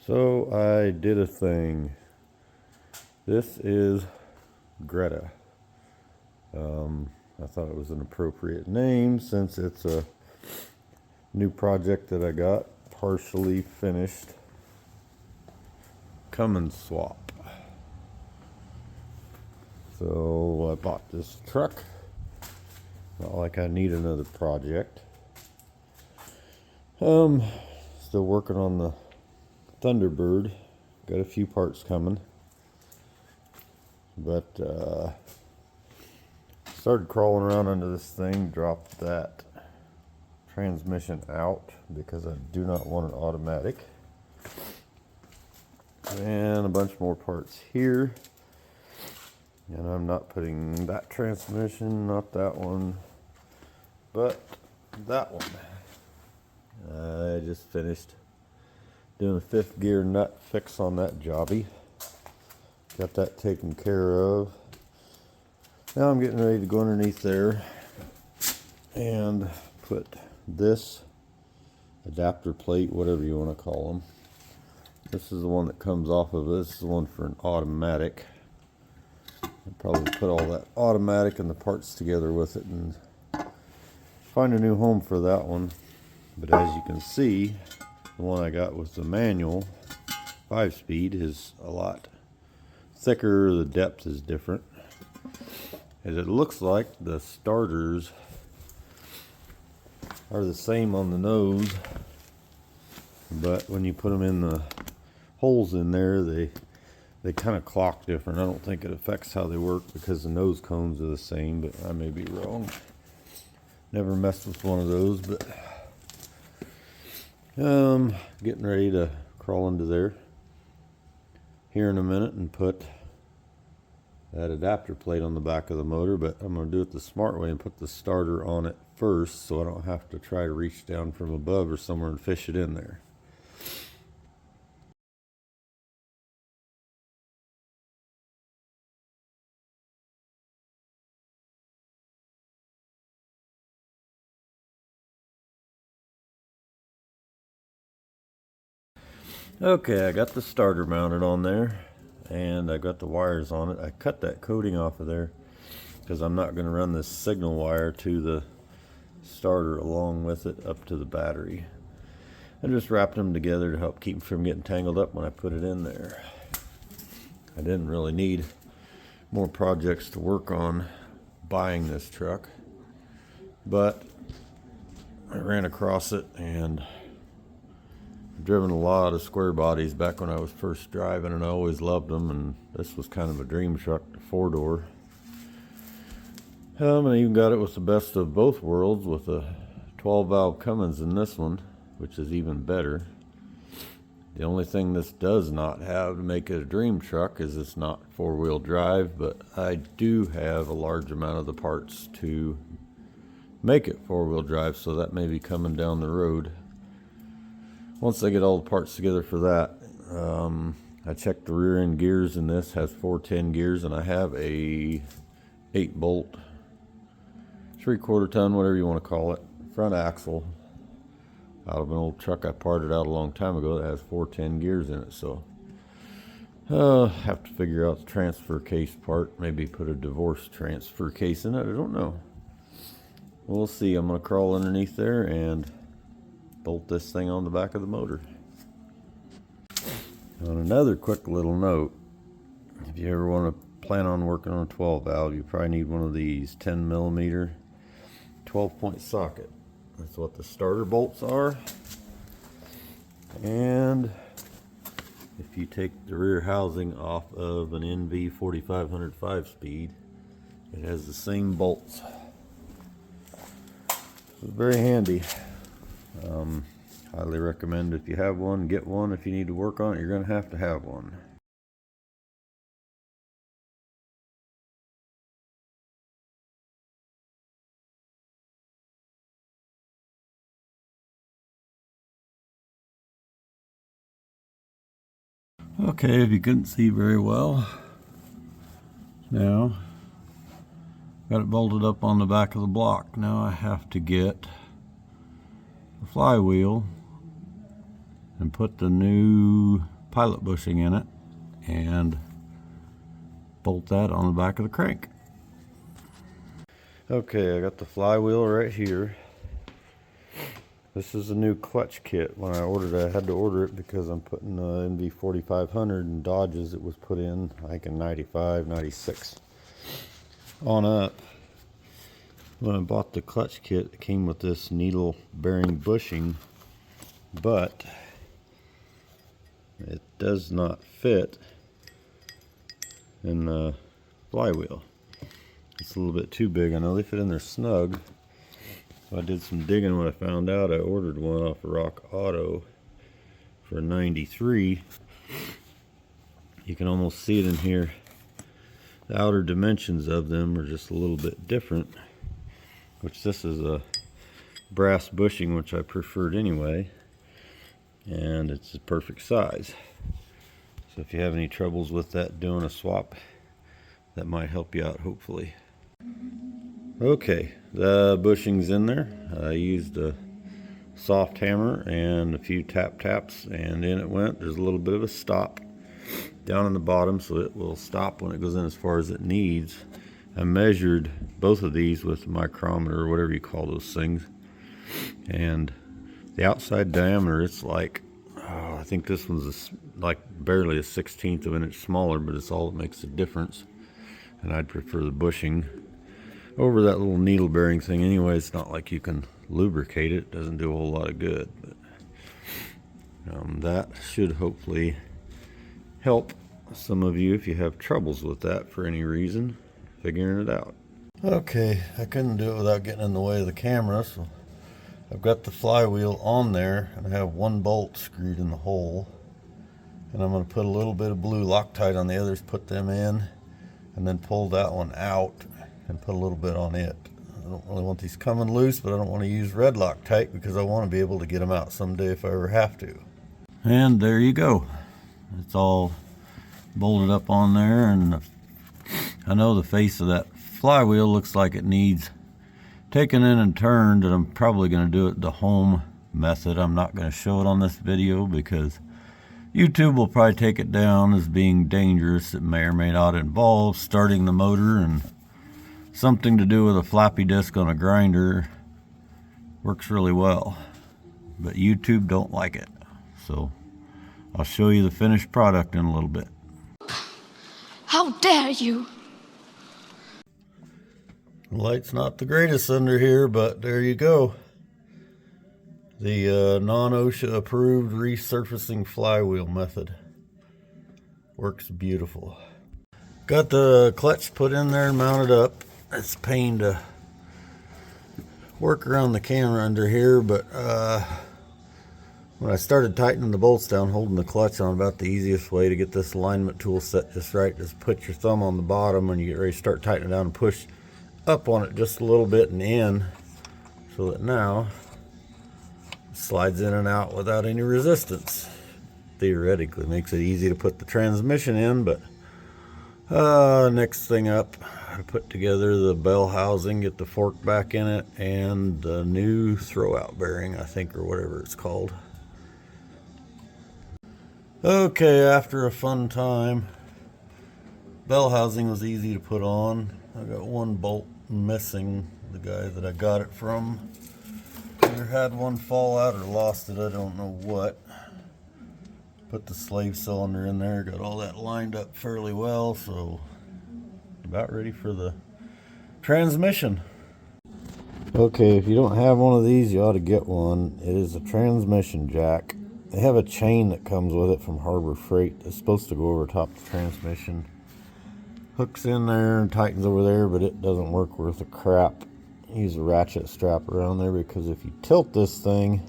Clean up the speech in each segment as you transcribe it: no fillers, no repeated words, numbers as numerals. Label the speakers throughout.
Speaker 1: So I did a thing. This is Greta. I thought it was an appropriate name since it's a new project that I got partially finished. Cummins Swap. So I bought this truck. Not like I need another project. Still working on the Thunderbird. Got a few parts coming. But started crawling around under this thing, dropped that transmission out because I do not want an automatic. And a bunch more parts here. And I'm not putting that transmission, not that one, but that one. I just finished doing a 5th gear nut fix on that jobby. Got that taken care of. Now I'm getting ready to go underneath there and put this adapter plate, whatever you want to call them. This is the one that comes off of this. This is the one for an automatic. I'll probably put all that automatic and the parts together with it and find a new home for that one. But as you can see, the one I got with the manual 5-speed is a lot thicker. The depth is different. And it looks like the starters are the same on the nose, but when you put them in the holes in there, they kind of clock different. I don't think it affects how they work because the nose cones are the same, but I may be wrong. Never messed with one of those, but getting ready to crawl into there here in a minute and put that adapter plate on the back of the motor, but I'm going to do it the smart way and put the starter on it first so I don't have to try to reach down from above or somewhere and fish it in there. Okay, I got the starter mounted on there and I got the wires on it. I cut that coating off of there because I'm not going to run this signal wire to the starter along with it up to the battery. I just wrapped them together to help keep them from getting tangled up when I put it in there. I didn't really need more projects to work on buying this truck, but I ran across it and driven a lot of square bodies back when I was first driving, and I always loved them, and this was kind of a dream truck, 4-door. I even got it with the best of both worlds with a 12-valve Cummins in this one, which is even better. The only thing this does not have to make it a dream truck is it's not 4-wheel drive, but I do have a large amount of the parts to make it 4-wheel drive, so that may be coming down the road. Once I get all the parts together for that, I checked the rear end gears, and this has 410 gears, and I have a 8-bolt, 3/4 ton, whatever you want to call it, front axle out of an old truck I parted out a long time ago that has 410 gears in it. So have to figure out the transfer case part, maybe put a divorce transfer case in it, I don't know. We'll see. I'm going to crawl underneath there and bolt this thing on the back of the motor. On another quick little note, if you ever want to plan on working on a 12-valve, you probably need one of these 10mm 12-point socket. That's what the starter bolts are. And if you take the rear housing off of an NV 4500 5-speed, it has the same bolts. It's very handy. Highly recommend if you have one, get one. If you need to work on it, you're going to have one. Okay, if you couldn't see very well, now got it bolted up on the back of the block. Now I have to get the flywheel and put the new pilot bushing in it and bolt that on the back of the crank. Okay, I got the flywheel right here. This is a new clutch kit. When I ordered it, I had to order it because I'm putting NV 4500 in Dodges. It was put in, I think, in 95, 96 on up. When I bought the clutch kit, it came with this needle bearing bushing, but it does not fit in the flywheel. It's a little bit too big. I know they fit in there snug. So I did some digging. When I found out, I ordered one off of Rock Auto for $93. You can almost see it in here. The outer dimensions of them are just a little bit different, which this is a brass bushing, which I preferred anyway, and it's a perfect size. So if you have any troubles with that, doing a swap, that might help you out, hopefully. Okay, the bushing's in there. I used a soft hammer and a few taps, and in it went. There's a little bit of a stop down in the bottom, so it will stop when it goes in as far as it needs. I measured both of these with a micrometer, or whatever you call those things, and the outside diameter, it's like, I think this one's like barely a 1/16 of an inch smaller, but it's all that makes the difference. And I'd prefer the bushing over that little needle bearing thing anyway. It's not like you can lubricate it. It doesn't do a whole lot of good, but that should hopefully help some of you if you have troubles with that for any reason, figuring it out. Okay, I couldn't do it without getting in the way of the camera, so I've got the flywheel on there, and I have one bolt screwed in the hole, and I'm going to put a little bit of blue Loctite on the others, put them in, and then pull that one out and put a little bit on it. I don't really want these coming loose, but I don't want to use red Loctite because I want to be able to get them out someday if I ever have to. And there you go. It's all bolted up on there, and I know the face of that flywheel looks like it needs taken in and turned, and I'm probably going to do it the home method. I'm not going to show it on this video because YouTube will probably take it down as being dangerous. It may or may not involve starting the motor, and something to do with a floppy disk on a grinder works really well, but YouTube don't like it. So I'll show you the finished product in a little bit.
Speaker 2: How dare you!
Speaker 1: The light's not the greatest under here, but there you go. The non-OSHA approved resurfacing flywheel method. Works beautiful. Got the clutch put in there and mounted up. It's a pain to work around the camera under here, but when I started tightening the bolts down, holding the clutch on, about the easiest way to get this alignment tool set just right, just put your thumb on the bottom when you get ready to start tightening it down and push up on it just a little bit and in, so that now it slides in and out without any resistance. Theoretically makes it easy to put the transmission in, but next thing up, I put together the bell housing, get the fork back in it, and the new throwout bearing, I think, or whatever it's called. Okay, after a fun time, bell housing was easy to put on. I got one bolt missing. The guy that I got it from either had one fall out or lost it, I don't know what. Put the slave cylinder in there, got all that lined up fairly well, so about ready for the transmission. Okay, if you don't have one of these, you ought to get one. It is a transmission jack. They have a chain that comes with it from Harbor Freight. It's supposed to go over top the transmission. Hooks in there and tightens over there, but it doesn't work worth a crap. Use a ratchet strap around there, because if you tilt this thing,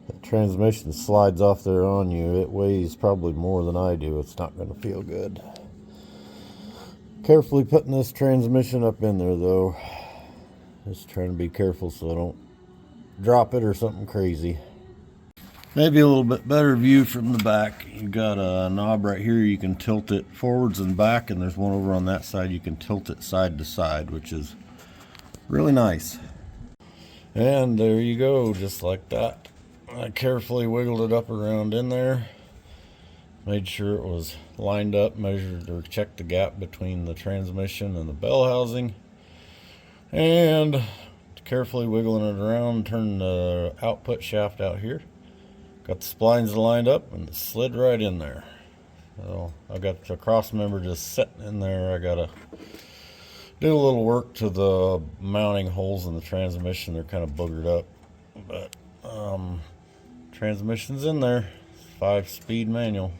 Speaker 1: the transmission slides off there on you. It weighs probably more than I do. It's not going to feel good. Carefully putting this transmission up in there, though. Just trying to be careful so I don't drop it or something crazy. Maybe a little bit better view from the back. You've got a knob right here. You can tilt it forwards and back, and there's one over on that side. You can tilt it side to side, which is really nice. And there you go, just like that. I carefully wiggled it up around in there, Made sure it was lined up, measured or checked the gap between the transmission and the bell housing, and carefully wiggling it around, turned the output shaft out here. Got the splines lined up and it slid right in there. So I've got the cross member just sitting in there. I gotta do a little work to the mounting holes in the transmission. They're kind of boogered up, but transmission's in there. 5-speed manual.